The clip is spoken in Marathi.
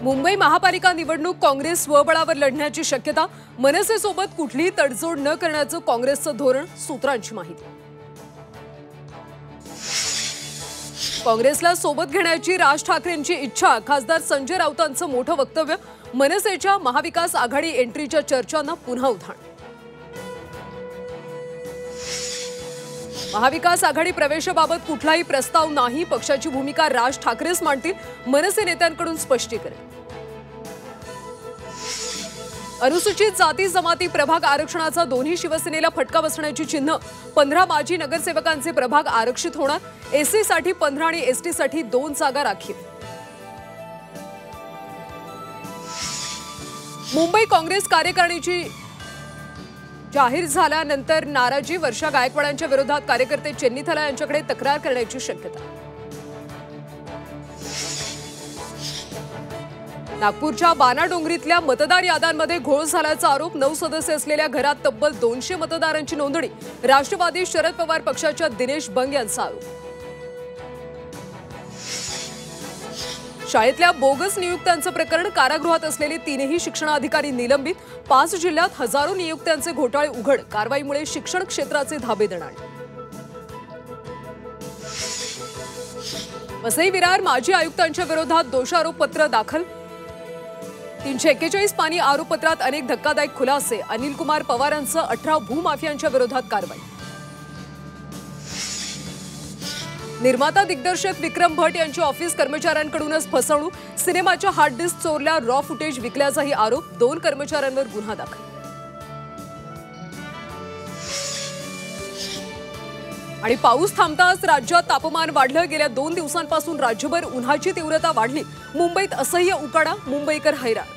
मुंबई महापालिका निवडणूक काँग्रेस स्वबळावर लढण्याची शक्यता। मनसेसोबत कुठलीही तडजोड न करण्याचं काँग्रेसचं धोरण, सूत्रांची माहिती। काँग्रेसला सोबत घेण्याची राज ठाकरेंची इच्छा, खासदार संजय राऊतांचं मोठं वक्तव्य। मनसेच्या महाविकास आघाडी एंट्रीच्या चर्चांना पुन्हा उधाण। महाविकास आघाडी प्रवेशाबाबत कुठलाही प्रस्ताव नाही, पक्षाची भूमिका राज ठाकरेच मांडतील, मनसे नेत्यांकडून स्पष्टीकरण। अनुसूचित जाती जमाती प्रभाग आरक्षणाचा दोन्ही शिवसेनेला फटका बसण्याची चिन्ह। 15 माजी नगरसेवकांचे प्रभाग आरक्षित होणार। एससी साठी 15 आणि एसटी साठी 2 जागा राखीव। मुंबई काँग्रेस कार्यकारिणीची जाहीर झाल्यानंतर नाराजी, वर्षा गायकवाडांच्या विरोधात कार्यकर्ते चेन्नीथला यांच्याकडे तक्रार करण्याची शक्यता। नागपूरच्या बाणाडोंगरीतल्या मतदार याद्यांमध्ये घोळ झाल्याचा आरोप। 9 सदस्य असलेल्या घरात तब्बल 200 मतदारांची नोंदणी। राष्ट्रवादी शरद पवार पक्षाच्या दिनेश बंग यांचा आरोप। शाळेतल्या बोगस नियुक्त्यांचं प्रकरण, कारागृहात असलेले 3ही शिक्षणाधिकारी निलंबित। 5 जिल्ह्यात हजारो नियुक्त्यांचे घोटाळे उघड, कारवाईमुळे शिक्षण क्षेत्राचे धाबे दणाणले। वसई विरार माजी आयुक्तांच्या विरोधात दोषारोपपत्र दाखल। 341 पानी आरोपपत्रात अनेक धक्कादायक खुलासे। अनिल कुमार पवारांसह 18 भूमाफियांच्या विरोधात कारवाई। निर्माता दिग्दर्शक विक्रम भट यांची ऑफिस कर्मचाऱ्यांकडूनच फसवणूक। सिनेमाच्या हार्ड डिस्क चोरल्या, रॉ फुटेज विकल्याचाही आरोप। 2 कर्मचाऱ्यांवर गुन्हा दाखल। आणि पाऊस थांबताच राज्यात तापमान वाढलं। गेल्या 2 दिवसांपासून राज्यभर उन्हाची तीव्रता वाढली। मुंबईत असह्य उकाडा, मुंबईकर हैराण।